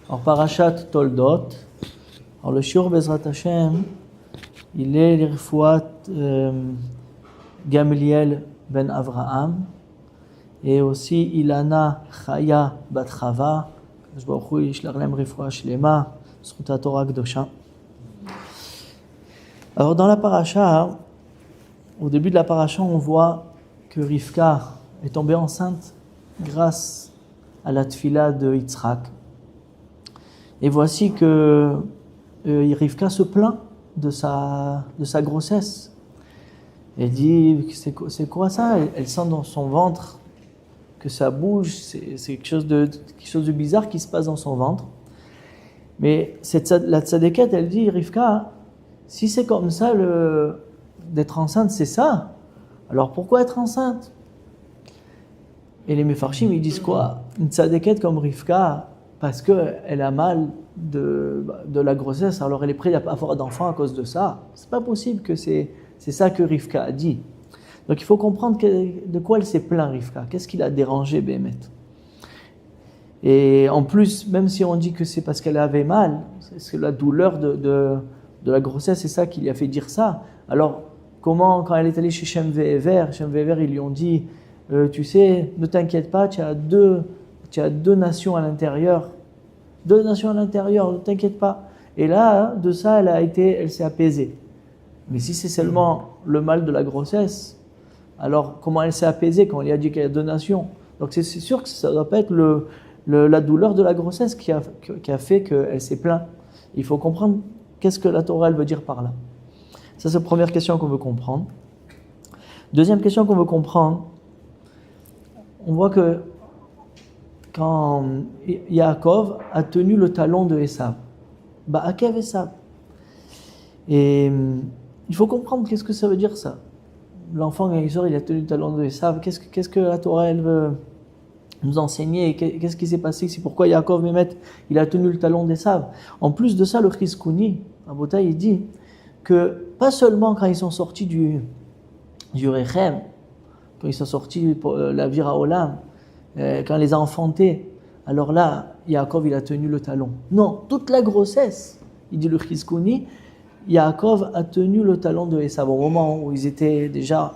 Alors, Parashat Toldot. Alors, le shiur Bezrat Hashem, il est l'irfouat Gamliel ben Avraham et aussi Ilana Chaya bat Chava. Je vois où il y a l'air l'irfouat shlema, Sruta Torah Kdosha. Alors, dans la paracha, au début de la paracha, on voit que Rivka est tombée enceinte grâce à la tfila de Yitzhak. Et voici que Rivka se plaint de sa grossesse. Elle dit, c'est quoi ça? Elle sent dans son ventre que ça bouge, c'est quelque chose de bizarre qui se passe dans son ventre. Mais la tzadékette, elle dit, Rivka, si c'est comme ça, d'être enceinte, c'est ça, alors pourquoi être enceinte? Et les Mefarshim, ils disent quoi? Une tzadékette comme Rivka, parce qu'elle a mal de la grossesse, alors elle est prête à pas avoir d'enfant à cause de ça. C'est pas possible que c'est ça que Rivka a dit. Donc il faut comprendre de quoi elle s'est plainte, Rivka. Qu'est-ce qui l'a dérangé, Bémet? Et en plus, même si on dit que c'est parce qu'elle avait mal, c'est la douleur de la grossesse, c'est ça qui lui a fait dire ça. Alors, comment, quand elle est allée chez Shem Ve'ever, ils lui ont dit, tu sais, ne t'inquiète pas, tu as deux nations à l'intérieur. Deux nations à l'intérieur, ne t'inquiète pas. Et là, de ça, elle s'est apaisée. Mais si c'est seulement le mal de la grossesse, alors comment elle s'est apaisée quand il a dit qu'il y a deux nations? Donc c'est sûr que ça ne doit pas être la douleur de la grossesse qui a fait qu'elle s'est plainte. Il faut comprendre qu'est-ce que la Torah elle veut dire par là. Ça, c'est la première question qu'on veut comprendre. Deuxième question qu'on veut comprendre, on voit que quand Yaakov a tenu le talon de Esav, Ba'akev Esav. Et il faut comprendre qu'est-ce que ça veut dire ça. L'enfant, quand il sort, il a tenu le talon de Esav. Qu'est-ce que la Torah elle veut nous enseigner? Qu'est-ce qui s'est passé? C'est pourquoi Yaakov Mémet, il a tenu le talon d'Esav. En plus de ça, le Chizkouni, Rabotai, il dit que pas seulement quand ils sont sortis du Rechem, quand ils sont sortis pour la Vira Olam, quand il les a enfantés, alors là, Yaakov, il a tenu le talon. Non, toute la grossesse, il dit le Chizkouni, Yaakov a tenu le talon de Esav. Au moment où ils étaient déjà,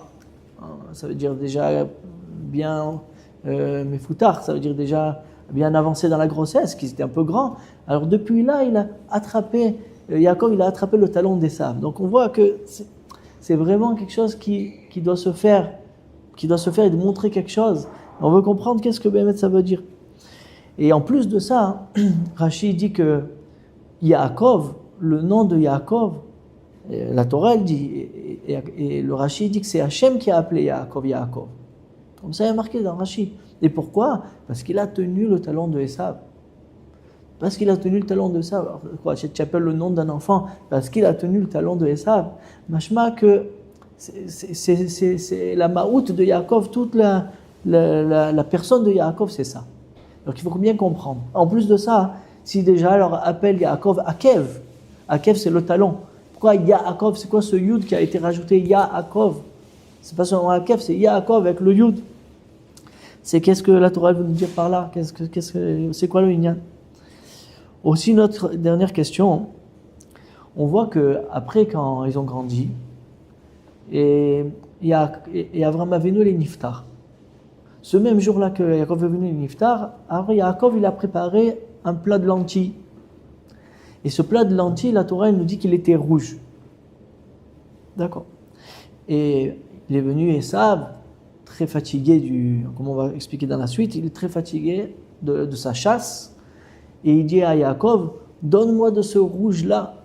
ça veut dire déjà bien méfoutard, ça veut dire déjà bien avancé dans la grossesse, qu'ils étaient un peu grands. Alors depuis là, Yaakov, il a attrapé le talon d'Esav. Donc on voit que c'est vraiment quelque chose qui doit se faire et de montrer quelque chose. On veut comprendre qu'est-ce que Bémet ça veut dire. Et en plus de ça, Rashi dit que Yaakov, le nom de Yaakov, la Torah elle dit, et le Rashi dit que c'est Hachem qui a appelé Yaakov Yaakov. Comme ça il est marqué dans Rashi. Et pourquoi? Parce qu'il a tenu le talon de Esav. Parce qu'il a tenu le talon de Esav. Quoi, tu appelles le nom d'un enfant parce qu'il a tenu le talon de Esav. Machma que c'est la maout de Yaakov, toute la personne de Yaakov, c'est ça. Donc il faut bien comprendre. En plus de ça, si déjà alors appelle Yaakov Akev. Akev c'est le talon. Pourquoi Yaakov? C'est quoi ce yud qui a été rajouté? Yaakov. C'est pas seulement Akev, c'est Yaakov avec le yud. C'est qu'est-ce que la Torah veut nous dire par là? C'est quoi le inyan? Aussi notre dernière question, on voit que après quand ils ont grandi, et Avraham Avinu il est niftar. Ce même jour-là que Yaakov est venu il est niftar, après Yaakov il a préparé un plat de lentilles. Et ce plat de lentilles, la Torah elle nous dit qu'il était rouge. D'accord. Et il est venu Esav, très fatigué comme on va expliquer dans la suite, il est très fatigué de sa chasse. Et il dit à Yaakov, donne-moi de ce rouge-là,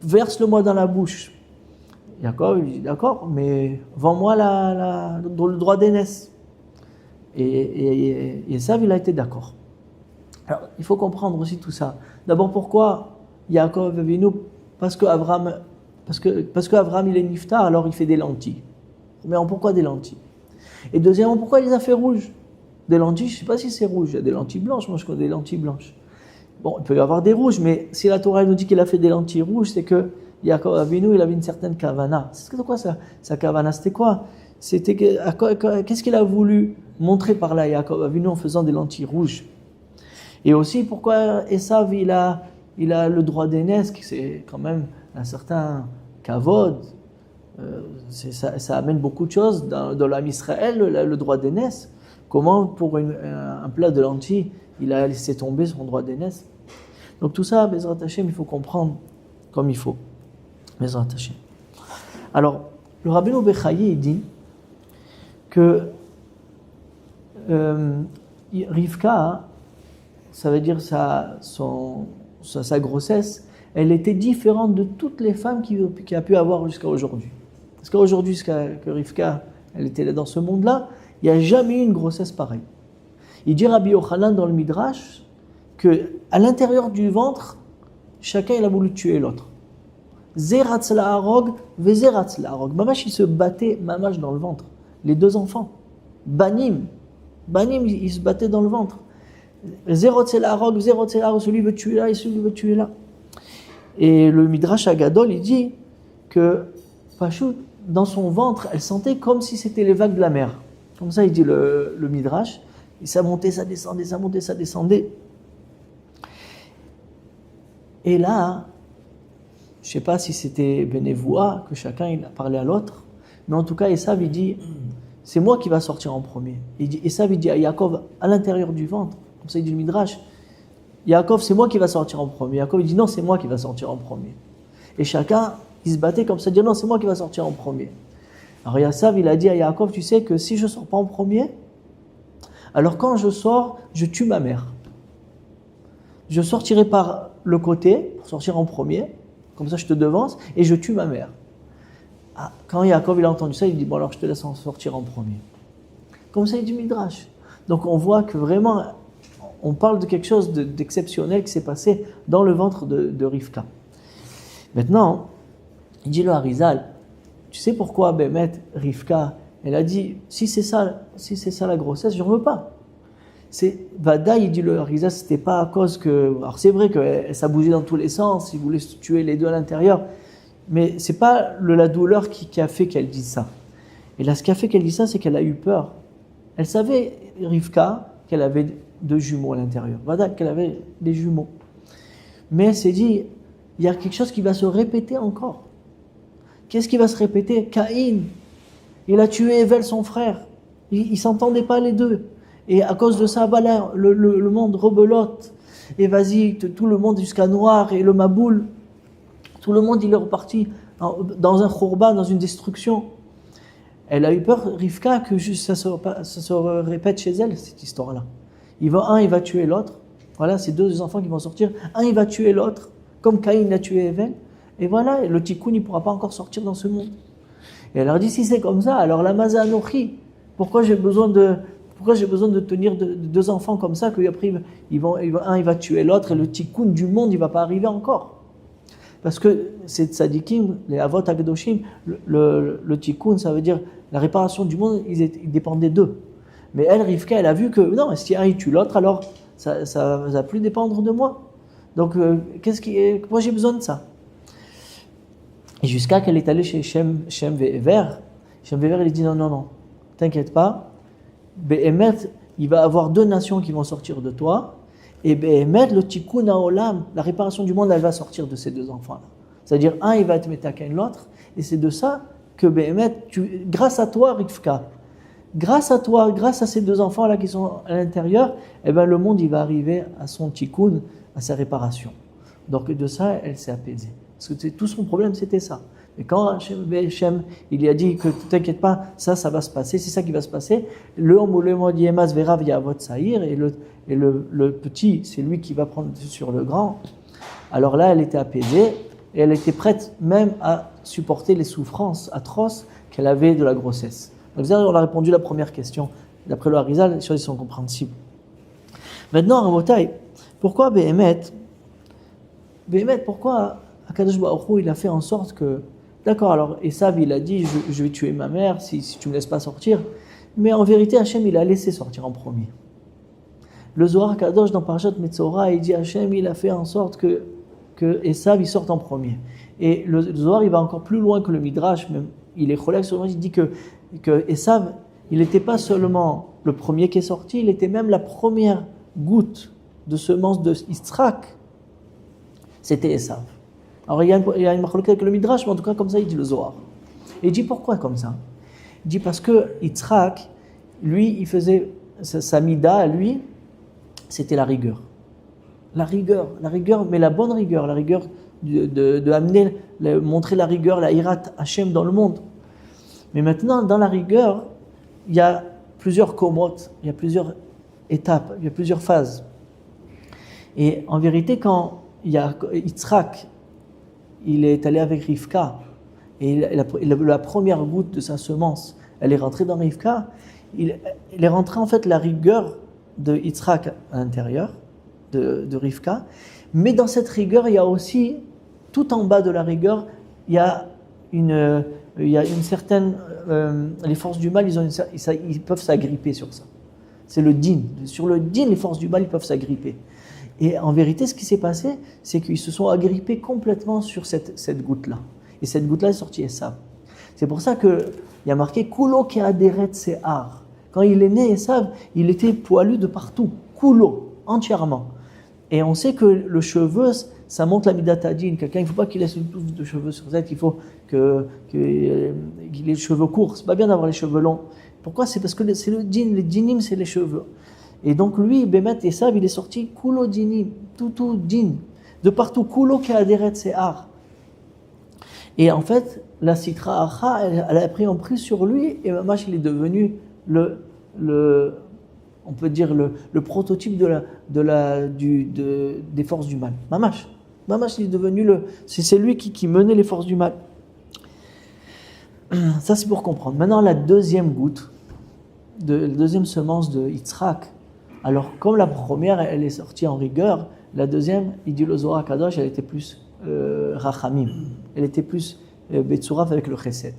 verse-le-moi dans la bouche. Yaakov, il dit, d'accord, mais vends-moi le droit d'aînesse. Et Esav, il a été d'accord. Alors, il faut comprendre aussi tout ça. D'abord, pourquoi Yaakov est venu? Parce que Abraham, il est niftar, alors il fait des lentilles. Mais pourquoi des lentilles? Et deuxièmement, pourquoi il les a fait rouges? Des lentilles, je ne sais pas si c'est rouge. Il y a des lentilles blanches, moi je connais des lentilles blanches. Bon, il peut y avoir des rouges, mais si la Torah nous dit qu'il a fait des lentilles rouges, c'est que Yaakov Avinu, il avait une certaine kavana. C'était quoi ça? Sa kavana, c'était quoi? Qu'est-ce qu'il a voulu montrer par là, Yaakov Avinu, en faisant des lentilles rouges? Et aussi, pourquoi Esav, il a le droit d'aînesse, qui c'est quand même un certain kavod. Ça amène beaucoup de choses dans l'âme Israël, le droit d'aînesse. Comment, pour un plat de lentilles, il a laissé tomber son droit d'aînesse. Donc tout ça, Bezrat Hashem, il faut comprendre comme il faut. Bezrat Hashem. Alors, le Rabbeinu Bechaye, il dit que Rivka, ça veut dire sa grossesse, elle était différente de toutes les femmes qu'il a pu avoir jusqu'à aujourd'hui. Parce qu'aujourd'hui, que Rivka, elle était là dans ce monde-là, il n'y a jamais eu une grossesse pareille. Il dit Rabbi Yochanan dans le Midrash qu'à l'intérieur du ventre, chacun il a voulu tuer l'autre. Zeratz la'arog, vezeratz la'arog. Mamash, il se battait mamash dans le ventre. Les deux enfants. Banim, il se battait dans le ventre. Zeratz la'arog, zeratz la'arog, celui veut tuer là et celui veut tuer là. Et le Midrash Agadol, il dit que Pashut, dans son ventre, elle sentait comme si c'était les vagues de la mer. Comme ça, il dit le Midrash. Et ça montait, ça descendait, ça montait, ça descendait. Et là, je ne sais pas si c'était bénévoie, que chacun il a parlé à l'autre, mais en tout cas, Esav, il dit, c'est moi qui va sortir en premier. Esav, il dit à Yaakov, à l'intérieur du ventre, comme ça il dit le Midrash, Yaakov, c'est moi qui va sortir en premier. Yaakov, il dit, non, c'est moi qui va sortir en premier. Et chacun, il se battait comme ça, il dit, non, c'est moi qui va sortir en premier. Alors Esav, il a dit à Yaakov, tu sais que si je ne sors pas en premier, alors quand je sors, je tue ma mère. Je sortirai par le côté, pour sortir en premier, comme ça je te devance, et je tue ma mère. Ah, quand Yaakov il a entendu ça, il dit, bon alors je te laisse en sortir en premier. Comme ça il dit Midrash. Donc on voit que vraiment, on parle de quelque chose d'exceptionnel qui s'est passé dans le ventre de Rivka. Maintenant, il dit le Harizal, tu sais pourquoi Bémet, Rivka, elle a dit, si c'est ça la grossesse, je ne veux pas. Vada, il dit le Harizal, c'était pas à cause que... Alors c'est vrai que ça bougeait dans tous les sens, il voulait tuer les deux à l'intérieur, mais c'est pas la douleur qui a fait qu'elle dise ça. Et là, ce qui a fait qu'elle dise ça, c'est qu'elle a eu peur. Elle savait, Rivka, qu'elle avait deux jumeaux à l'intérieur. Vada, qu'elle avait des jumeaux. Mais elle s'est dit, il y a quelque chose qui va se répéter encore. Qu'est-ce qui va se répéter? Caïn, il a tué Evel, son frère. Ils ne s'entendaient pas les deux. Et à cause de ça, voilà, le monde rebelote. Et vas-y, tout le monde jusqu'à Noir et le Maboul. Tout le monde, il est reparti dans un khurba, dans une destruction. Elle a eu peur, Rivka, que ça se répète chez elle, cette histoire-là. Il va tuer l'autre. Voilà, c'est deux enfants qui vont sortir. Un, il va tuer l'autre, comme Caïn a tué Evel. Et voilà, le tikkun, il ne pourra pas encore sortir dans ce monde. Et elle leur dit, si c'est comme ça, alors la maza anochi, pourquoi j'ai besoin de tenir deux enfants comme ça, qu'après, un il va tuer l'autre, et le tikkun du monde, il ne va pas arriver encore. Parce que ces tzadikim, les avot agdoshim, le tikkun, ça veut dire la réparation du monde, ils dépendaient d'eux. Mais elle, Rivka, elle a vu que, non, si un il tue l'autre, alors ça ne va plus dépendre de moi. Donc, moi j'ai besoin de ça. Et jusqu'à qu'elle est allée chez Shem Ve'ever, Shem Ve'ever, il dit non, t'inquiète pas, Be'emet, il va y avoir deux nations qui vont sortir de toi, et Be'emet, le tikkun ha'olam, la réparation du monde, elle va sortir de ces deux enfants-là. C'est-à-dire, un, il va être metaken l'autre, et c'est de ça que Be'emet, grâce à toi, Rivka, grâce à toi, grâce à ces deux enfants-là qui sont à l'intérieur, le monde, il va arriver à son tikkun, à sa réparation. Donc de ça, elle s'est apaisée. Parce que tout son problème, c'était ça. Et quand Hachem, il lui a dit que t'inquiète pas, ça va se passer, c'est ça qui va se passer. Le petit, c'est lui qui va prendre sur le grand. Alors là, elle était apaisée et elle était prête même à supporter les souffrances atroces qu'elle avait de la grossesse. Donc on a répondu à la première question. D'après le Harizal, les choses sont compréhensibles. Maintenant, Rabotai, pourquoi Behemet, pourquoi Akadosh Baruch Hu, il a fait en sorte que, d'accord, alors Esav, il a dit, je vais tuer ma mère si tu me laisses pas sortir, mais en vérité, Hachem, il a laissé sortir en premier. Le Zohar Kadosh, dans Parashat Metzora, il dit, Hachem, il a fait en sorte que Esav, il sorte en premier. Et le Zohar, il va encore plus loin que le Midrash, même, il est cholèque sur le Midrash, il dit que Esav, il n'était pas seulement le premier qui est sorti, il était même la première goutte de semence de Yitzhak, c'était Esav. Alors il y a une marloquette avec le Midrash, mais en tout cas comme ça il dit le Zohar. Et il dit pourquoi comme ça? Il dit parce que Yitzhak, lui, il faisait sa mida à lui, c'était la rigueur. La rigueur, mais la bonne rigueur, la rigueur de amener, montrer la rigueur, la hirat Hashem dans le monde. Mais maintenant, dans la rigueur, il y a plusieurs komotes, il y a plusieurs étapes, il y a plusieurs phases. Et en vérité, quand Yitzhak, il est allé avec Rivka, et la première goutte de sa semence, elle est rentrée dans Rivka, il est rentré en fait la rigueur de Yitzhak à l'intérieur, de Rivka, mais dans cette rigueur, il y a aussi, tout en bas de la rigueur, il y a une certaine... les forces du mal, ils peuvent s'agripper sur ça. C'est le din. Sur le din, les forces du mal, ils peuvent s'agripper. Et en vérité, ce qui s'est passé, c'est qu'ils se sont agrippés complètement sur cette goutte-là. Et cette goutte-là est sortie Esav. C'est pour ça qu'il y a marqué « Kulo ke'aderet se'ar ». Quand il est né, Esav, il était poilu de partout. Kulo, entièrement. Et on sait que le cheveu, ça montre la midatadine. Quelqu'un, il ne faut pas qu'il laisse une touffe de cheveux sur sa tête, il faut qu'il ait les cheveux courts. C'est pas bien d'avoir les cheveux longs. Pourquoi? C'est parce que c'est le djinn, les djinim, c'est les cheveux. Et donc lui, Bémet Esav, il est sorti kulo djinim, tout djinn, de partout, kulo ke'aderet se'ar. Et en fait, la Sitra Acha, elle a pris en prise sur lui, et Mamash, il est devenu on peut dire le prototype des forces du mal. Mamash, il est devenu c'est lui qui menait les forces du mal. Ça, c'est pour comprendre. Maintenant, la deuxième goutte, la deuxième semence de Yitzhak. Alors, comme la première, elle est sortie en rigueur, la deuxième, il dit le Zohar Kadosh, elle était plus Rachamim. Elle était plus Betsuraf avec le Chesed.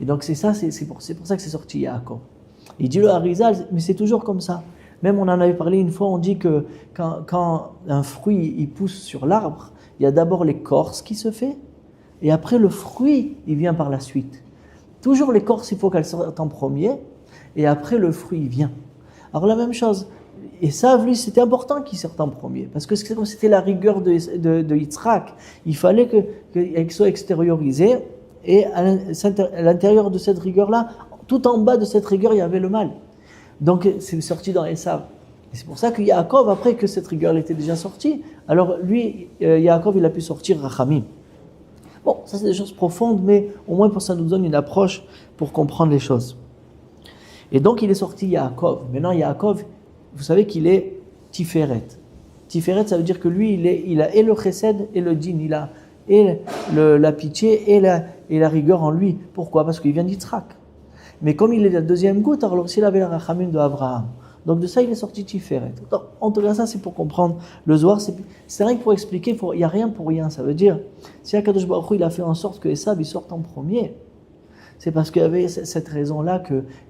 Et donc, c'est pour ça que c'est sorti Yaakov. Il dit le Harizal, mais c'est toujours comme ça. Même on en avait parlé une fois, on dit que quand un fruit il pousse sur l'arbre, il y a d'abord l'écorce qui se fait, et après le fruit, il vient par la suite. Toujours l'écorce, il faut qu'elle sorte en premier, et après le fruit, il vient. Alors la même chose, et ça, lui, c'était important qu'il sorte en premier, parce que c'était la rigueur de Yitzhak, il fallait qu'elle soit extériorisée, et à l'intérieur de cette rigueur-là, tout en bas de cette rigueur, il y avait le mal. Donc, c'est sorti dans Esav. Et c'est pour ça que Yaakov, après que cette rigueur était déjà sortie, alors lui, Yaakov, il a pu sortir Rachamim. Bon, ça c'est des choses profondes, mais au moins pour ça nous donne une approche pour comprendre les choses. Et donc, il est sorti Yaakov. Maintenant, Yaakov, vous savez qu'il est Tiferet. Tiferet, ça veut dire que lui, il a et le chesed et le din. Il a et la pitié et la rigueur en lui. Pourquoi? Parce qu'il vient d'Yitzhak. Mais comme il est la deuxième goutte, alors s'il avait la rachamim de Abraham. Donc de ça, il est sorti Tiferet. En tout cas, ça, c'est pour comprendre le Zohar. C'est rien que pour expliquer, il n'y a rien pour rien. Ça veut dire, si Akadosh Baruch Hu, il a fait en sorte que Esav, il sorte en premier, c'est parce qu'il y avait cette raison-là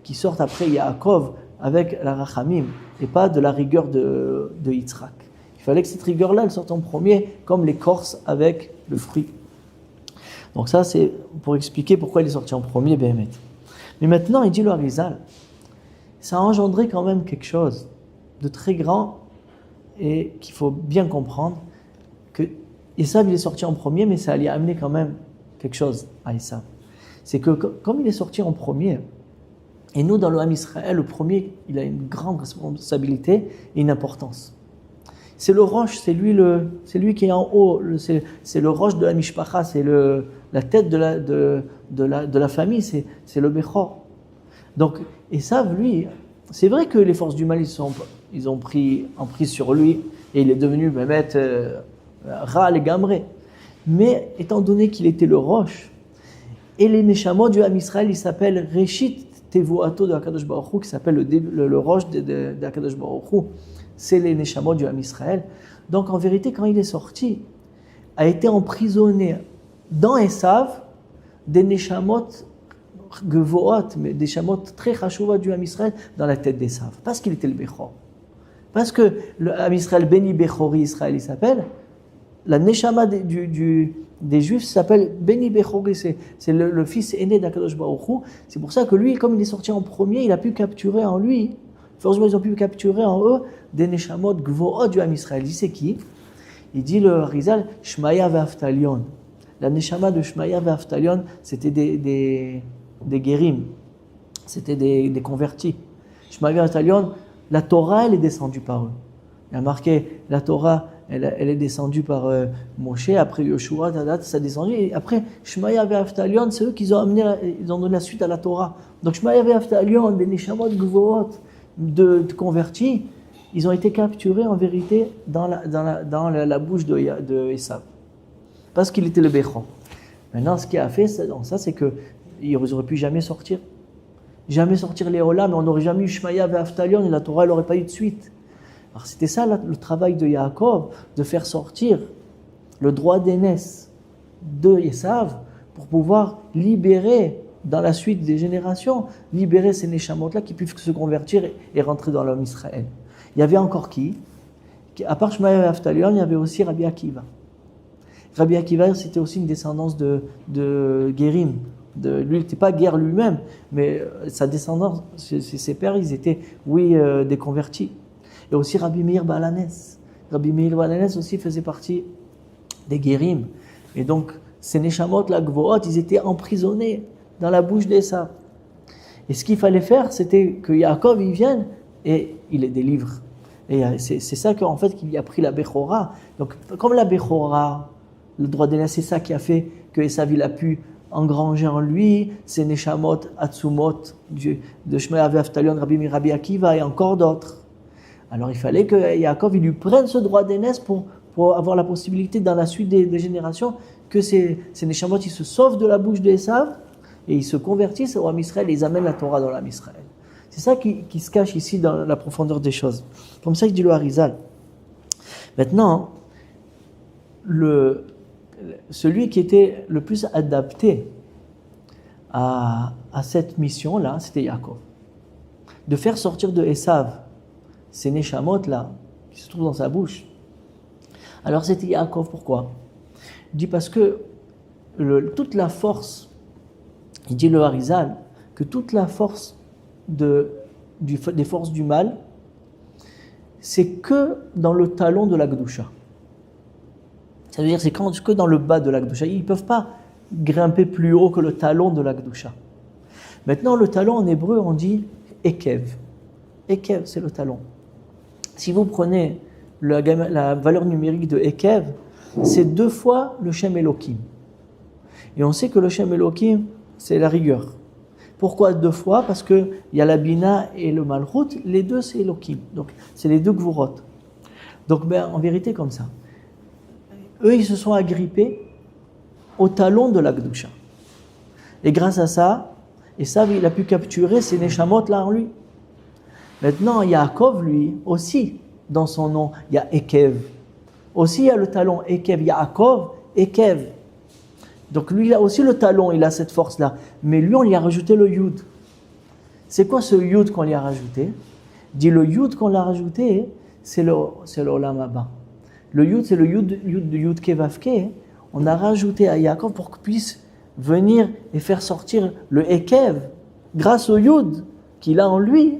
qu'il sorte après Yaakov avec la rachamim et pas de la rigueur de Yitzhak. Il fallait que cette rigueur-là, elle sorte en premier, comme l'écorce avec le fruit. Donc ça, c'est pour expliquer pourquoi il est sorti en premier, Béhémet. Mais maintenant, il dit le Harizal, ça a engendré quand même quelque chose de très grand et qu'il faut bien comprendre que Esav, il est sorti en premier, mais ça allait amener quand même quelque chose à Esav. C'est que comme il est sorti en premier, et nous, dans le Ham Israël, le premier, il a une grande responsabilité et une importance. C'est le roche, c'est lui qui est en haut, c'est le roche de la mishpacha, c'est la tête de la famille, c'est le Bechor. Donc, Esav, lui, c'est vrai que les forces du mal, ils ont pris en prise sur lui, et il est devenu Ra et Gamré. Mais étant donné qu'il était le roche, et les Neshamot du Ham Israël, il s'appelle Reshit Tevuato de Akadosh Baruch Hu, qui s'appelle le roche de Akadosh Baruch Hu. C'est les Neshamot du Ham Israël. Donc en vérité, quand il est sorti, a été emprisonné dans Esav des Neshamot Gevoot, mais des Neshamot très chashuvah du Ham Israël dans la tête d'Esav. Parce qu'il était le Bechor. Parce que le Ham Israël, Beni Bechori Israël, il s'appelle. La Neshama des Juifs s'appelle Beni Bechori, c'est le fils aîné d'Akadosh Baruch Hu. C'est pour ça que lui, comme il est sorti en premier, il a pu capturer en lui Forcément, ils ont pu capturer en eux des neshamot gvoot du Ham Israël. Il dit c'est qui? Il dit le Rizal, Shmaya ve'Aftalion. La neshama de Shmaya ve'Aftalion, c'était des guérim, c'était des convertis. Shmaya ve'Aftalion, la Torah, elle est descendue par eux. Il y a marqué, la Torah, elle est descendue par Moshe, après Yoshua, ça a descendu, et après Shmaya ve'Aftalion, c'est eux qui ont amené, ils ont donné la suite à la Torah. Donc Shmaya ve'Aftalion, des neshamot gvoot de convertis, ils ont été capturés en vérité dans la bouche de Esav. Parce qu'il était le Béchor. Maintenant, ce qui a fait dans ça, c'est qu'ils n'auraient pu jamais sortir. Jamais sortir les Olam, mais on n'aurait jamais eu Shmaya ve'Aftalion et la Torah n'aurait pas eu de suite. Alors c'était ça le travail de Yaakov, de faire sortir le droit d'aînesse de Esav pour pouvoir libérer, dans la suite des générations, libérer ces Neshamot-là qui puissent se convertir et rentrer dans l'homme Israël. Il y avait encore qui? À part Shmaya et Aftalion, il y avait aussi Rabbi Akiva. Rabbi Akiva, c'était aussi une descendance de Guérim. Lui, il n'était pas guerre lui-même, mais sa descendance, ses pères, ils étaient, des convertis. Et aussi Rabbi Meir Balanes. Rabbi Meir Balanes aussi faisait partie des Guérim. Et donc, ces Neshamot, la Gvoot, ils étaient emprisonnés dans la bouche d'Esav. Et ce qu'il fallait faire, c'était que Yaakov, il vienne et il les délivre. Et c'est ça qu'en fait, qu'il a pris la Bechora. Donc, comme la Bechora, le droit d'aînesse, c'est ça qui a fait que Esav, il a pu engranger en lui ces Neshamot, Atsumot, de Shmaya ve'Aftalion, Rabbi Akiva et encore d'autres. Alors, il fallait que Yaakov, il lui prenne ce droit d'aînesse pour avoir la possibilité, dans la suite des générations, que ces Neshamot, ils se sauvent de la bouche d'Esav et ils se convertissent au Ham Israël et ils amènent la Torah dans l'Ham Israël. C'est ça qui se cache ici dans la profondeur des choses. Comme ça, il dit le Harizal. Maintenant, celui qui était le plus adapté à cette mission-là, c'était Yaakov. De faire sortir de Esav ces Neshamot-là, qui se trouvent dans sa bouche. Alors c'était Yaakov, pourquoi? Il dit parce que toute la force, il dit le Harizal, que toute la force des forces du mal, c'est que dans le talon de la Gdusha. Ça veut dire c'est que dans le bas de la Gdusha. Ils ne peuvent pas grimper plus haut que le talon de la Gdusha. Maintenant, le talon en hébreu, on dit Ekev. Ekev, c'est le talon. Si vous prenez la valeur numérique de Ekev, c'est 2 fois le Shem Elohim. Et on sait que le Shem Elohim, c'est la rigueur. Pourquoi 2 fois? Parce qu'il y a la Bina et le Malchut, les deux c'est Elohim. Donc c'est les 2 Gvurot. Donc en vérité comme ça. Eux ils se sont agrippés au talon de la Gdusha. Et grâce à ça, Esav il a pu capturer ces Neshamot là en lui. Maintenant Yaakov lui aussi, dans son nom, il y a Ekev. Aussi il y a le talon Ekev, Yaakov, Ekev. Donc lui, il a aussi le talon, il a cette force-là. Mais lui, on lui a rajouté le Yud. C'est quoi ce Yud qu'on lui a rajouté? Il dit le Yud qu'on lui a rajouté, c'est le Olam Haba. Le Yud, c'est le Yud Kevavke. On a rajouté à Yaakov pour qu'il puisse venir et faire sortir le Ekev. Grâce au Yud qu'il a en lui,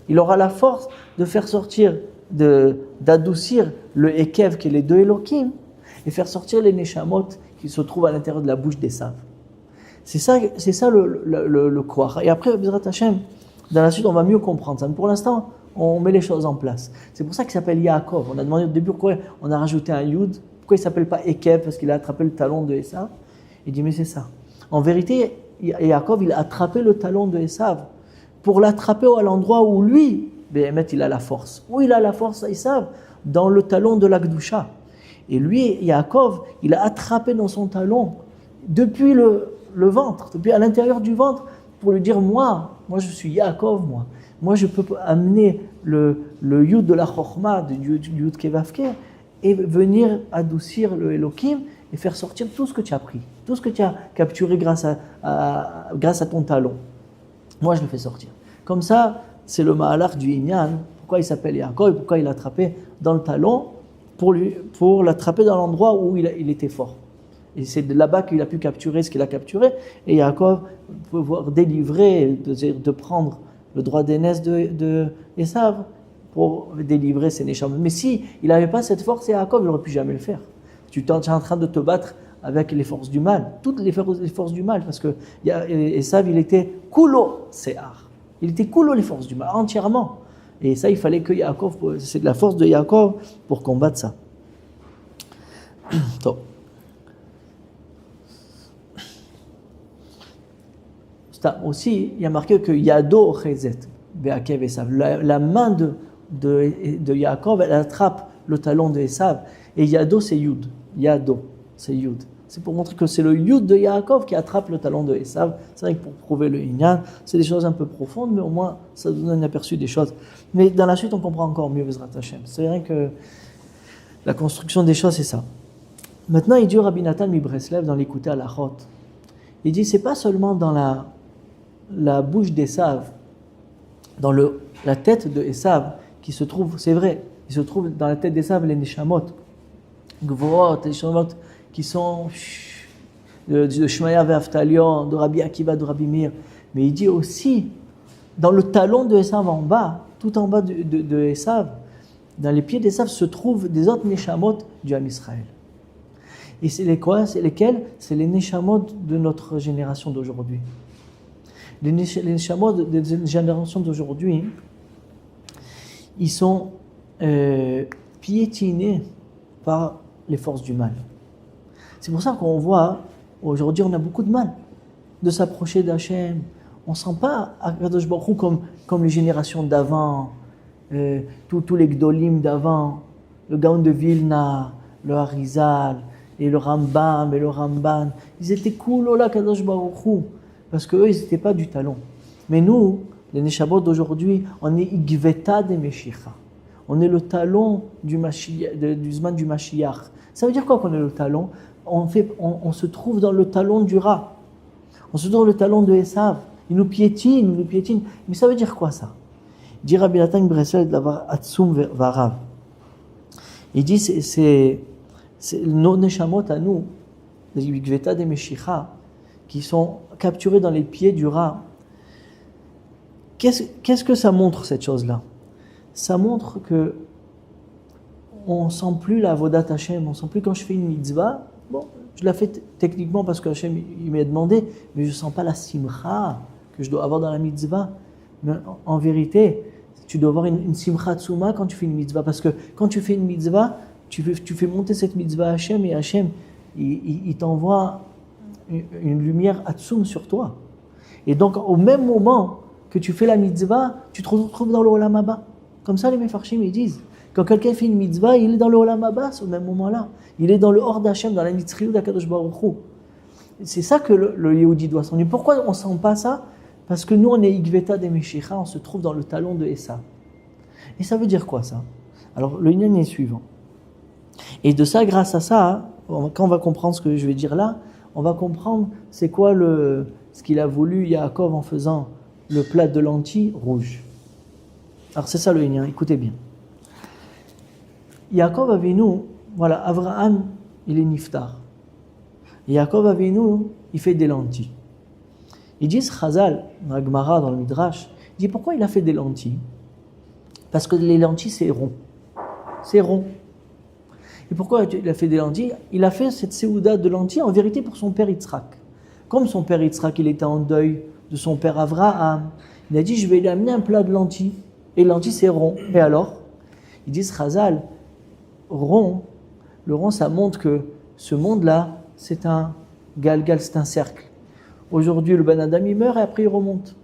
il aura la force de faire sortir, d'adoucir le Ekev qui est les 2 Elohim et faire sortir les Neshamot qui se trouvent à l'intérieur de la bouche d'Esav. C'est ça le croire. Et après, Bezrat Hashem, dans la suite, on va mieux comprendre ça. Mais pour l'instant, on met les choses en place. C'est pour ça qu'il s'appelle Yaakov. On a demandé au début pourquoi on a rajouté un Yud. Pourquoi il ne s'appelle pas Ekev? Parce qu'il a attrapé le talon de Esav. Il dit, mais c'est ça. En vérité, Yaakov, il a attrapé le talon de Esav pour l'attraper à l'endroit où lui, il a la force. Où il a la force, Esav? Dans le talon de la Gdusha. Et lui, Yaakov, il a attrapé dans son talon, depuis le ventre, depuis à l'intérieur du ventre, pour lui dire, moi je suis Yaakov, moi je peux amener le Yud de la Chochma, du Yud Kevavke, et venir adoucir le Elohim et faire sortir tout ce que tu as pris, tout ce que tu as capturé grâce à ton talon. Moi je le fais sortir. Comme ça, c'est le Mahalach du Inyan, pourquoi il s'appelle Yaakov et pourquoi il l'a attrapé dans le talon, pour l'attraper dans l'endroit où il était fort. Et c'est de là-bas qu'il a pu capturer ce qu'il a capturé. Et Yaakov peut pouvoir délivrer, de prendre le droit d'aînesse de Esav pour délivrer ses Neshamot. Mais si il n'avait pas cette force, Yaakov, il n'aurait pu jamais le faire. Tu es en train de te battre avec les forces du mal, toutes les forces du mal, parce que Esav, il était Kulo Se'ar. Il était Kulo les forces du mal, entièrement. Et ça, il fallait que Yaakov, c'est de la force de Yaakov pour combattre ça. Aussi, il y a marqué que Yado Chezet, Be'akev Esav. La main de Yaakov, elle attrape le talon de Esav. Et Yado, c'est Yud. Yado, c'est Yud. C'est pour montrer que c'est le Yud de Yaakov qui attrape le talon de Esav. C'est vrai que pour prouver le Inyan, c'est des choses un peu profondes, mais au moins, ça donne un aperçu des choses. Mais dans la suite, on comprend encore mieux Bezrat Hashem. C'est vrai que la construction des choses, c'est ça. Maintenant, il dit au Rabbi Nathan Mibreslev dans l'écouter à la Chot. Il dit, c'est pas seulement dans la bouche d'Esav, dans la tête de Esav, qui se trouve, c'est vrai, il se trouve dans la tête d'Esav les Neshamot, Gvorot, les Neshamot qui sont de Shmaya Ve'Aftalion, de Rabbi Akiva, de Rabbi Meir. Mais il dit aussi, dans le talon de Esav en bas, tout en bas de Esav, dans les pieds d'Esav se trouvent des autres Neshamot du Ham Israël. Et c'est lesquels? C'est les Neshamot de notre génération d'aujourd'hui. Les Neshamot des générations d'aujourd'hui, ils sont piétinés par les forces du mal. C'est pour ça qu'on voit, aujourd'hui, on a beaucoup de mal de s'approcher d'Hachem. On ne sent pas Akadosh Baruch Hu comme les générations d'avant, tous les Gdolim d'avant, le Gaon de Vilna, le Harizal, et le Rambam et le Ramban. Ils étaient cool, oh là, Kadosh Baruch Hu, parce qu'eux, ils n'étaient pas du talon. Mais nous, les Neshamot d'aujourd'hui, on est Igveta de Meshicha. On est le talon du Zman du Mashiach. Ça veut dire quoi qu'on est le talon? On se trouve dans le talon du Ra. On se trouve dans le talon de Esav. Il nous piétine. Mais ça veut dire quoi ça? Il dit Rabbi Nathan Bresel d'avoir Atsum Varav. Il dit c'est nos Neshamot à nous, les Igveta de Meshicha, qui sont capturés dans les pieds du Ra. Qu'est-ce que ça montre, cette chose-là? Ça montre que on ne sent plus la Avodat Hashem, on ne sent plus quand je fais une mitzvah, bon, je la fais techniquement parce que Hashem il m'a demandé, mais je ne sens pas la simcha que je dois avoir dans la mitzvah. Mais en vérité, tu dois avoir une simcha tsuma quand tu fais une mitzvah, parce que quand tu fais une mitzvah, tu fais monter cette mitzvah à Hashem, et Hashem, il t'envoie une lumière atsum sur toi. Et donc, au même moment que tu fais la mitzvah, tu te retrouves dans le Olam Haba. Comme ça, les Mefarshim, ils disent, quand quelqu'un fait une mitzvah, il est dans le Olam Haba, au même moment-là. Il est dans le Hor d'Hashem, dans la Nitzriut d'Akadosh Baruch Hu. C'est ça que le Yehudi doit sentir. Pourquoi on ne sent pas ça? Parce que nous, on est Igveta de Meshicha, on se trouve dans le talon de Esav. Et ça veut dire quoi, ça? Alors, le Inyan est suivant. Et de ça, grâce à ça, quand on va comprendre ce que je vais dire là, on va comprendre c'est quoi ce qu'il a voulu Yaakov en faisant le plat de lentilles rouge. Alors c'est ça le Inyan, écoutez bien. Yaakov Avinu, voilà, Abraham, il est niftar. Yaakov Avinu, il fait des lentilles. Ils disent, Chazal, dans la Gemara, dans le Midrash, il dit pourquoi il a fait des lentilles? Parce que les lentilles, c'est rond. C'est rond. Et pourquoi il a fait des lentilles? Il a fait cette séouda de lentilles en vérité pour son père Yitzhak. Comme son père Yitzhak, il était en deuil de son père Avraham, il a dit, je vais lui amener un plat de lentilles. Et lentilles, c'est rond. Et alors? Ils disent, Chazal, rond, le rond, ça montre que ce monde-là, c'est un galgal, c'est un cercle. Aujourd'hui, le Ben Adam, il meurt et après, il remonte.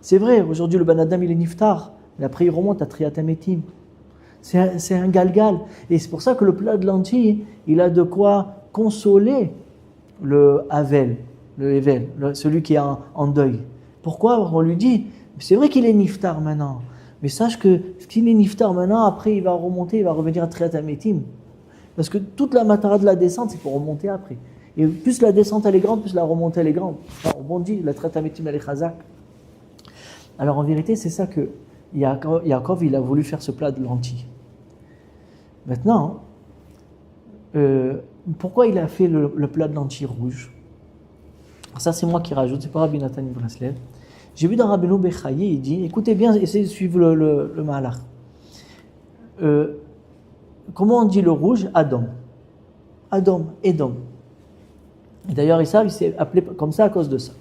C'est vrai, aujourd'hui, le Ben Adam, il est niftar, mais après, il remonte à Triat Hametim. C'est un galgal. Et c'est pour ça que le plat de lentilles, il a de quoi consoler le Havel, le Hevel, celui qui est en deuil. Pourquoi? On lui dit, c'est vrai qu'il est niftar maintenant, mais sache que s'il est niftar maintenant, après, il va remonter, il va revenir à Triat Hametim. Parce que toute la matara de la descente, c'est pour remonter après. Et plus la descente elle est grande, plus la remontée elle est grande. Enfin, on dit, la Triat Hametim elle est chazak. Alors en vérité, c'est ça que Yaakov, il a voulu faire ce plat de lentilles. Maintenant, pourquoi il a fait le plat de lentilles rouges? Ça, c'est moi qui rajoute, c'est pas Rabbi Nathan Breslev. J'ai vu dans Rabbeinu Bechaye, il dit, écoutez bien, essayez de suivre le Mahalach. Comment on dit le rouge? Adam. Adam, Edom. Et d'ailleurs, il s'est appelé comme ça à cause de ça.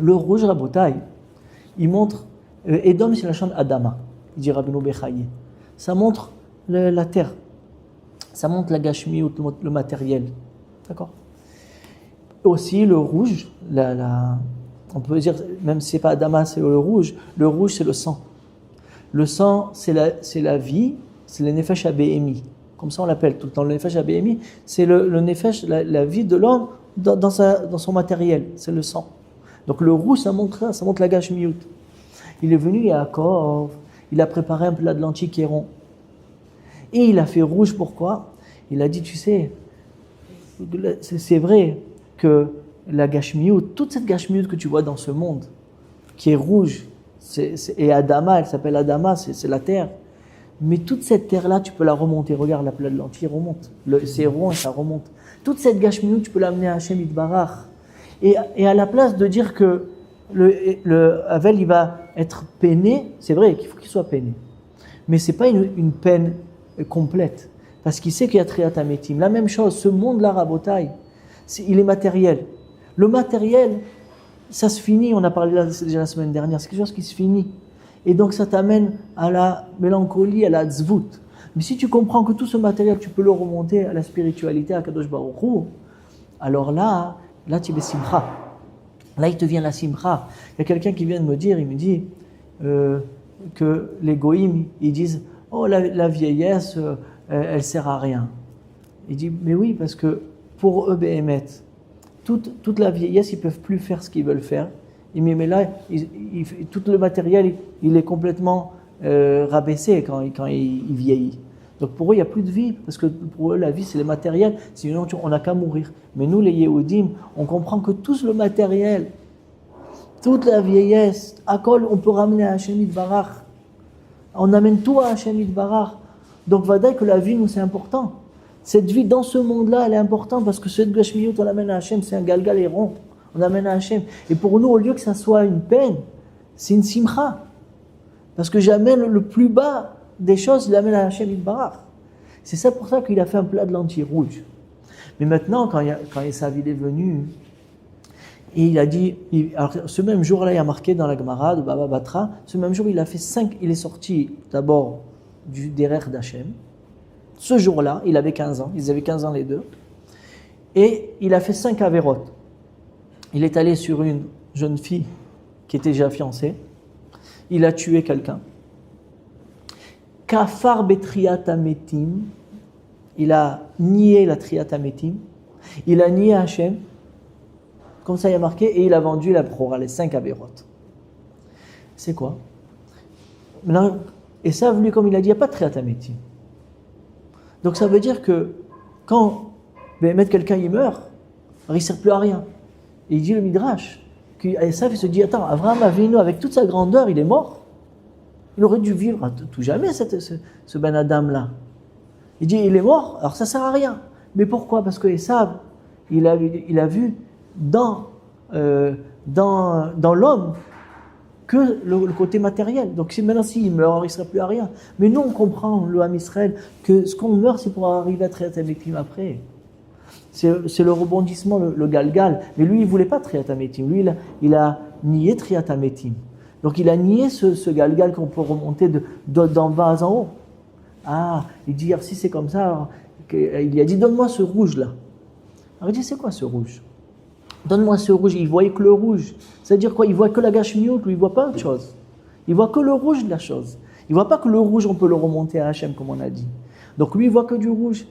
Le rouge, Rabotai, il montre, Edom c'est la chambre Adama, il dit Rabbeinu Bechaye. Ça montre la terre, ça montre la gashmiout, le matériel. D'accord? Aussi, le rouge, on peut dire, même si ce n'est pas Adama, c'est le rouge c'est le sang. Le sang, c'est la vie, c'est le nefesh abéhémi. Comme ça on l'appelle tout le temps. Le nefesh abéhémi, c'est le nefesh, la vie de l'homme dans son matériel, c'est le sang. Donc le rouge, ça montre la gashmiout. Il est venu Yaakov, il a préparé un plat de lentilles qui est rond. Et il a fait rouge, pourquoi? Il a dit, tu sais, c'est vrai que la gashmiout, toute cette gashmiout que tu vois dans ce monde, qui est rouge, et Adama, elle s'appelle Adama, c'est la terre. Mais toute cette terre-là, tu peux la remonter. Regarde, la plat de lentilles remonte. C'est rond et ça remonte. Toute cette gashmiout, tu peux l'amener à Hashem Yitbarach. Et à la place de dire que le Havel, il va être peiné, c'est vrai qu'il faut qu'il soit peiné. Mais ce n'est pas une peine complète. Parce qu'il sait qu'il y a Triat Hametim. La même chose, ce monde-là, Rabotai, il est matériel. Le matériel, ça se finit, on a parlé là déjà la semaine dernière, c'est quelque chose qui se finit. Et donc ça t'amène à la mélancolie, à la tzvout. Mais si tu comprends que tout ce matériel, tu peux le remonter à la spiritualité, à Kadosh Baruch Hu, alors là tu es simcha. Là, il te vient la simcha. Il y a quelqu'un qui vient de me dire, il me dit que les goïms, ils disent « Oh, la vieillesse, elle sert à rien. » Il dit « Mais oui, parce que pour eux, Béhémet, toute la vieillesse, ils ne peuvent plus faire ce qu'ils veulent faire. Mais là, tout le matériel, il est complètement rabaissé quand il vieillit. Donc pour eux, il n'y a plus de vie, parce que pour eux, la vie, c'est le matériel, sinon on n'a qu'à mourir. Mais nous, les Yehudim, on comprend que tout le matériel, toute la vieillesse, à Kol, on peut ramener à Hashem Yitbarach. On amène tout à Hashem Yitbarach. Donc, vadaï que la vie, nous, c'est important. Cette vie dans ce monde-là, elle est importante, parce que cette gashmiyut, on l'amène à Hashem, c'est un galgal et rond. On amène à Hashem. Et pour nous, au lieu que ça soit une peine, c'est une simcha. Parce que j'amène le plus bas des choses, je l'amène à Hashem Yitbarach. C'est ça pour ça qu'il a fait un plat de lentilles rouges. Mais maintenant, quand Esav est venu, et il a dit, alors ce même jour-là, il a marqué dans la Gemara de Baba Batra, ce même jour, il a fait 5, il est sorti d'abord du derer d'Hachem. Ce jour-là, il avait 15 ans, ils avaient 15 ans les deux, et il a fait 5 avérotes. Il est allé sur une jeune fille qui était déjà fiancée, il a tué quelqu'un. Kafar betriat hametim, il a nié la triat hametim, il a nié Hachem, comme ça il a marqué, et il a vendu la prora, les 5 avérotes. C'est quoi? Maintenant, et ça, lui, comme il a dit, il n'y a pas de triat hametim. Donc ça veut dire que quand quelqu'un il meurt, alors il ne sert plus à rien. Et il dit le Midrash, qu'Esav se dit, attends, Avraham Avinu, avec toute sa grandeur, il est mort. Il aurait dû vivre à tout jamais, ce Ben Adam-là. Il dit, il est mort, alors ça ne sert à rien. Mais pourquoi? Parce que Esav, il a vu dans l'homme que le côté matériel. Donc maintenant, s'il meurt, alors il ne sera plus à rien. Mais nous, on comprend, le Ham Israël, que ce qu'on meurt, c'est pour arriver à Triat Hametim après. C'est le rebondissement, le galgal. Mais lui, il ne voulait pas Triat Hametim. Lui, il a nié Triat Hametim. Donc il a nié ce galgal qu'on peut remonter d'en bas en haut. Ah, il dit, si c'est comme ça, alors, il a dit, donne-moi ce rouge-là. Alors il dit, c'est quoi ce rouge? Donne-moi ce rouge. Il voyait que le rouge. C'est-à-dire quoi? Il voit que la gashmiout, lui, il ne voit pas autre chose. Il voit que le rouge de la chose. Il ne voit pas que le rouge, on peut le remonter à Hachem, comme on a dit. Donc lui, il voit que du rouge.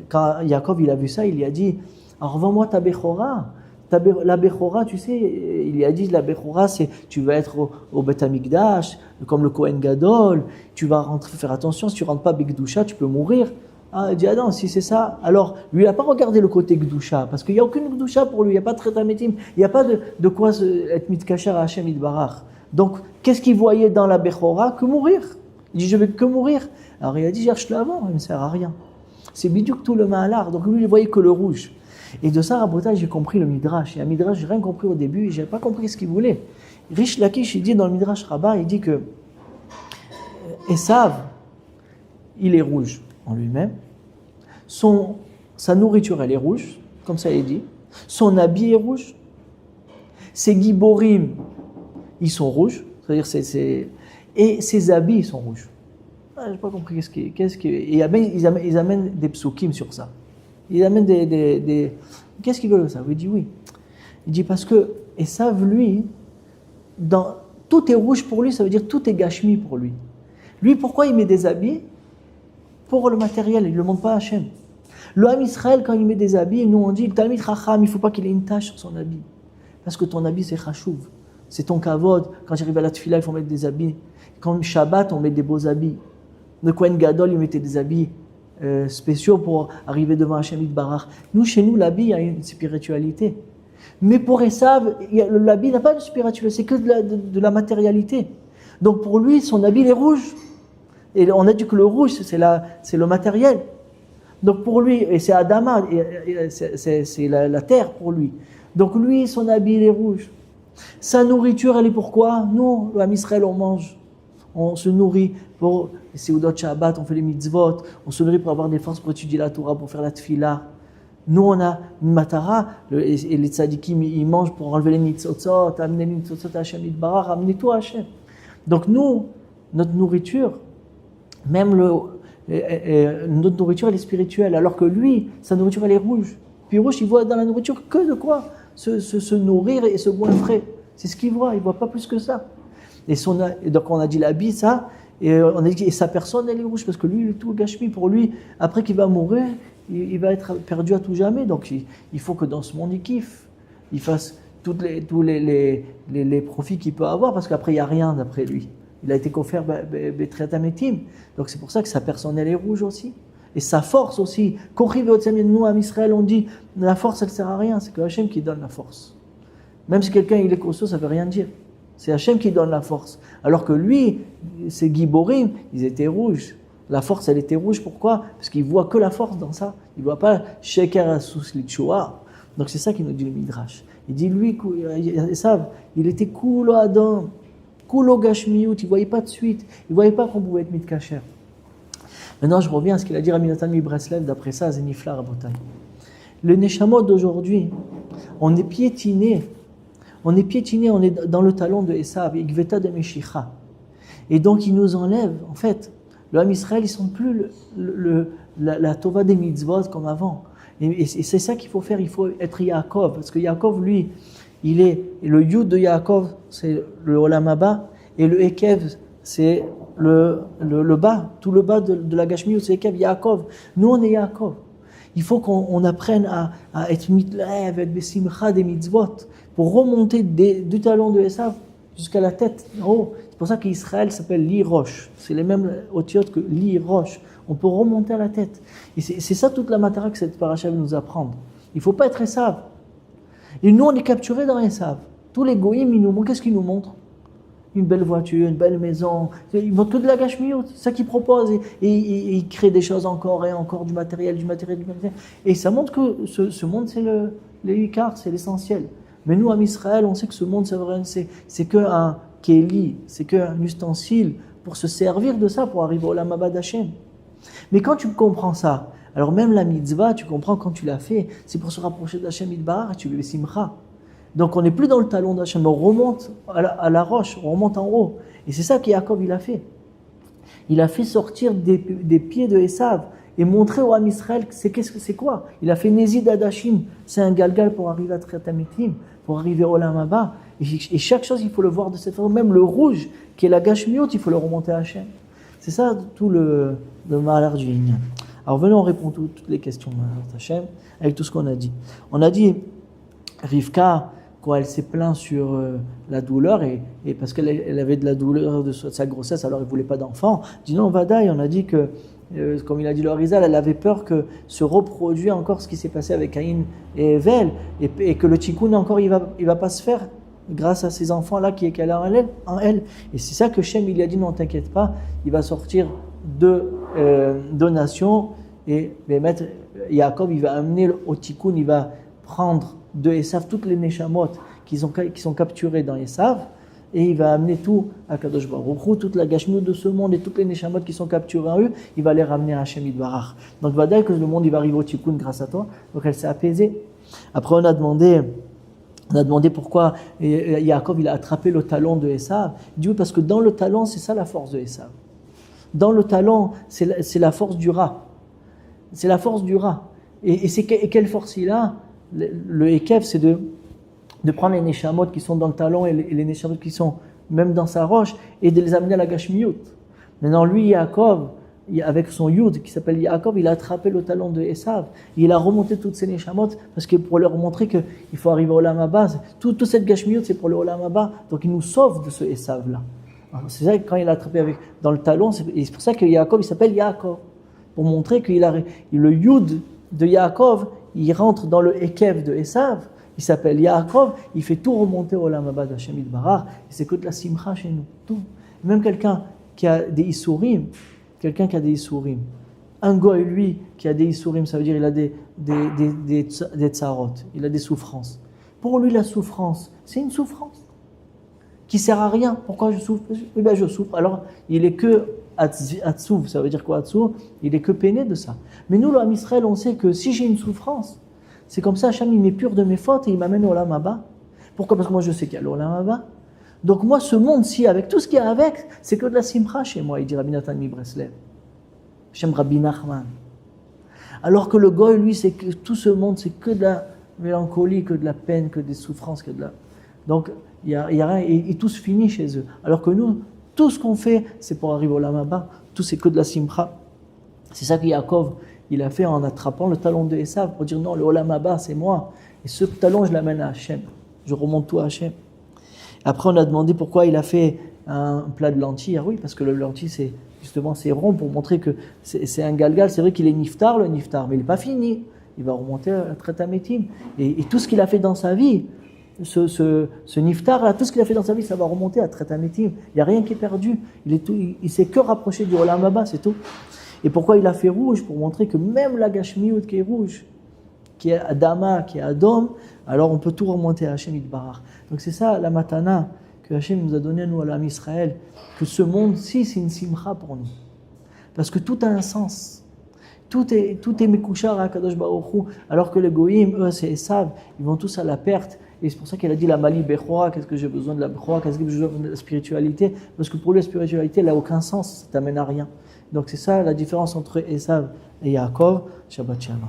Quand Yaakov, il a vu ça, il lui a dit, alors vends-moi ta Bechora. La Bechora, tu sais, il lui a dit, la Bechora, c'est, tu vas être au Beth Amikdash, comme le Kohen Gadol, tu vas rentrer, faire attention, si tu ne rentres pas Bigdusha, tu peux mourir. Ah, il dit, ah non, si c'est ça, alors lui, il n'a pas regardé le côté Gdusha, parce qu'il n'y a aucune Gdusha pour lui, il n'y a pas de Triat Hametim, il n'y a pas de quoi être mitkacher à Hashem Yitbarach. Donc, qu'est-ce qu'il voyait dans la Bechora? Que mourir. Il dit, je vais que mourir. Alors il a dit, cherche-le avant, il ne sert à rien. C'est bidouk tout le mahalar, donc lui, il voyait que le rouge. Et de ça, Rabotai, j'ai compris le Midrash. Et un Midrash, j'ai rien compris au début, et j'ai pas compris ce qu'il voulait. Rish Lakish, il dit dans le Midrash Rabbah, il dit que Esav, il est rouge en lui-même. Sa nourriture, elle est rouge, comme ça il est dit. Son habit est rouge. Ses giborim, ils sont rouges. C'est-à-dire, et ses habits, ils sont rouges. Ah, je n'ai pas compris et ils amènent des psukim sur ça. Ils amènent qu'est-ce qu'ils veulent ça? Il dit oui. Il dit parce que Esav, lui, tout est rouge pour lui, ça veut dire tout est gashmi pour lui. Lui, pourquoi il met des habits? Pour le matériel, il ne le montre pas à Hachem. Le Ham Israël, quand il met des habits, nous on dit, le Talmid Chacham, il ne faut pas qu'il ait une tache sur son habit. Parce que ton habit, c'est chachouv. C'est ton kavod. Quand j'arrive à la tefila, il faut mettre des habits. Quand Shabbat, on met des beaux habits. Le Kohen Gadol, il mettait des habits spéciaux pour arriver devant Hachem Yitbarach. Nous, chez nous, l'habit, il y a une spiritualité. Mais pour Esav, l'habit n'a pas de spiritualité, c'est que de la matérialité. Donc pour lui, son habit, il est rouge. Et on a dit que le rouge, c'est le matériel. Donc pour lui, et c'est Adama, c'est la terre pour lui. Donc lui, son habit, il est rouge. Sa nourriture, elle est pourquoi? Nous, à Israël, on mange. On se nourrit pour les Seudot Shabbat, on fait les mitzvot, on se nourrit pour avoir des forces pour étudier la Torah, pour faire la tefila. Nous, on a une matara, et les tzadikim, ils mangent pour enlever les nitzotzot, amener les nitzotzot à Hachem Yitbarach, amener tout à Hachem. Donc nous, notre nourriture, même notre nourriture, elle est spirituelle, alors que lui, sa nourriture, elle est rouge. Puis rouge, il voit dans la nourriture que de quoi se nourrir et se goinfrer. C'est ce qu'il voit, il ne voit pas plus que ça. Et donc on a dit l'habit, ça, et on a dit, et sa personne, elle est rouge, parce que lui, il est tout gashmi. Pour lui, après qu'il va mourir, il va être perdu à tout jamais. Donc il faut que dans ce monde, il kiffe. Il fasse tous les profits qu'il peut avoir, parce qu'après, il n'y a rien d'après lui. Il a été offert Betriatametim. Donc c'est pour ça que sa personne, elle est rouge aussi. Et sa force aussi. Nous, à Israël, on dit, la force, elle ne sert à rien. C'est que Hachem qui donne la force. Même si quelqu'un, il est costaud, ça ne veut rien dire. C'est Hachem qui donne la force. Alors que lui, ses giborim, ils étaient rouges. La force, elle était rouge. Pourquoi? Parce qu'il ne voit que la force dans ça. Il ne voit pas Sheker Asus Litchoa. Donc c'est ça qu'il nous dit le Midrash. Il dit, lui, il était Kulo Adam, Kulo Gashmiut. Il ne voyait pas de suite. Il ne voyait pas qu'on pouvait être mis de kacher. Maintenant, je reviens à ce qu'il a dit Rabbi Natan Breslev, d'après ça, à Zenifla Rabotai. Le Neshamot d'aujourd'hui, on est piétiné, on est dans le talon de Esav, Igveta de Meshicha. Et donc, il nous enlève, en fait, le Ham Israël, ils ne sont plus la Tova des mitzvot comme avant. Et c'est ça qu'il faut faire, il faut être Yaakov, parce que Yaakov, lui, il est, le Yud de Yaakov, c'est le Olam Haba, et le Ekev, c'est le bas, tout le bas de la Gashmiut, c'est Ekev, Yaakov. Nous, on est Yaakov. Il faut qu'on apprenne à être mitlev, être besimcha des mitzvot, pour remonter du talon de Esav jusqu'à la tête. Oh, c'est pour ça qu'Israël s'appelle l'Irosh. C'est les mêmes otiotes que l'Irosh. On peut remonter à la tête. Et c'est ça toute la matara que cette paracha veut nous apprendre. Il ne faut pas être Esav. Et nous, on est capturés dans Esav. Tous les goïms, ils nous montrent. Qu'est-ce qu'ils nous montrent? Une belle voiture, une belle maison. Ils montrent que de la gashmiut. C'est ça qu'ils proposent. Et ils créent des choses encore et encore, du matériel. Et ça montre que ce monde, c'est l'Ikar, c'est l'essentiel. Mais nous, en Israël, on sait que ce monde, c'est qu'un kéli, c'est qu'un ustensile pour se servir de ça, pour arriver au Olam Haba d'Hachem. Mais quand tu comprends ça, alors même la mitzvah, tu comprends quand tu l'as fait, c'est pour se rapprocher d'Hachem Yitbarach, tu le simcha. Donc on n'est plus dans le talon d'Hachem, on remonte à la roche, on remonte en haut. Et c'est ça que Yaakov il a fait. Il a fait sortir des pieds de Esav et montrer au Ham Israël c'est quoi. Il a fait Nezid Adashim, c'est un galgal pour arriver à Triatametim, pour arriver au Olam Haba. Et chaque chose, il faut le voir de cette façon. Même le rouge, qui est la Gashmiot, il faut le remonter à Hachem. C'est ça tout le malheur du Inyan. Alors venons, on répond toutes les questions de Hachem avec tout ce qu'on a dit. On a dit, Rivka, quand elle s'est plainte sur la douleur, et parce qu'elle avait de la douleur de sa grossesse, alors elle ne voulait pas d'enfant, dit non, Vadaï, on a dit que, comme il a dit le Harizal, elle avait peur que se reproduise encore ce qui s'est passé avec Caïn et Evel, et que le tikkun encore, il va pas se faire grâce à ces enfants-là qu'elle a en elle. Et c'est ça que Shem, il a dit, non, t'inquiète pas, il va sortir deux nations, et mettre Yaakov, il va amener au tikkun, il va prendre de Esav toutes les Neshamot qui sont capturées dans Esav, et il va amener tout à Kadosh Baruch Hu, toute la gashmiut de ce monde et toutes les Neshamot qui sont capturées en eux, il va les ramener à Hashem Yitbarach. Donc, va dire que le monde il va arriver au Tikkun grâce à toi. Donc, elle s'est apaisée. Après, on a demandé pourquoi Yaakov il a attrapé le talon de Esav. Il dit oui, parce que dans le talon, c'est ça la force de Esav. Dans le talon, c'est la force du rat. C'est la force du rat. Et quelle force il a? Le Ekev, c'est de prendre les Neshamot qui sont dans le talon et les Neshamot qui sont même dans sa roche et de les amener à la Gashmiyut. Maintenant, lui, Yaakov, avec son Yud qui s'appelle Yaakov, il a attrapé le talon de Esav. Il a remonté toutes ces Neshamot parce que pour leur montrer qu'il faut arriver au Olam Haba. Toute cette Gashmiyut, c'est pour le Olam Haba. Donc, il nous sauve de ce Esav-là. C'est ça que quand il a attrapé dans le talon, c'est pour ça que Yaakov, il s'appelle Yaakov. Pour montrer que le Yud de Yaakov, il rentre dans le Ekev de Esav. Il s'appelle Yaakov, il fait tout remonter au Olam Haba d'Hashem Yitbarach, et c'est que de la simcha chez nous, tout. Même quelqu'un qui a des isurim, un goy, lui, qui a des isurim, ça veut dire il a des tsarot, il a des souffrances. Pour lui, la souffrance, c'est une souffrance qui sert à rien. Pourquoi je souffre? Oui, ben je souffre. Alors, il est que Atsuv, ça veut dire quoi Atsuv? Il est que peiné de ça. Mais nous, l'homme Israël, on sait que si j'ai une souffrance, c'est comme ça, Hachem, il m'épure de mes fautes et il m'amène au Olam Haba. Pourquoi? Parce que moi, je sais qu'il y a l'Olam Haba. Donc moi, ce monde-ci, avec tout ce qu'il y a avec, c'est que de la simcha chez moi, il dit Rabbi Nathan Mibreslev. Shem Rabbi Nachman. Alors que le goy, lui, c'est que tout ce monde, c'est que de la mélancolie, que de la peine, que des souffrances, que de la... Donc, il y a rien, et tout se finit chez eux. Alors que nous, tout ce qu'on fait, c'est pour arriver au Olam Haba. Tout, c'est que de la simcha. C'est ça que Yaakov, il a fait en attrapant le talon de Esav pour dire non, le Olam Haba, c'est moi. Et ce talon, je l'amène à Hachem. Je remonte tout à Hachem. Après, on a demandé pourquoi il a fait un plat de lentilles. Ah oui, parce que le lentilles, c'est justement, c'est rond pour montrer que c'est un galgal. C'est vrai qu'il est niftar, le niftar, mais il n'est pas fini. Il va remonter à Tretametim. Et tout ce qu'il a fait dans sa vie, ce niftar, là, tout ce qu'il a fait dans sa vie, ça va remonter à Tretametim. Il n'y a rien qui est perdu. Il s'est que rapproché du Olam Haba, c'est tout. Et pourquoi il a fait rouge? Pour montrer que même la Gashmiyut qui est rouge, qui est Adama, qui est Adom, alors on peut tout remonter à Hachem Yitbarach. Donc c'est ça la matana que Hachem nous a donné à nous, à l'âme Israël, que ce monde-ci, c'est une simcha pour nous. Parce que tout a un sens. Tout est mekouchar à Kadosh Baruch Hu, alors que les goïm, eux, c'est Esav, ils vont tous à la perte. Et c'est pour ça qu'elle a dit la Mali Bechora, qu'est-ce que j'ai besoin de la Bechora, qu'est-ce que j'ai besoin de la spiritualité? Parce que pour lui, la spiritualité, elle n'a aucun sens, ça t'amène à rien. Donc c'est ça la différence entre Esav et Yaakov. Shabbat Shalom.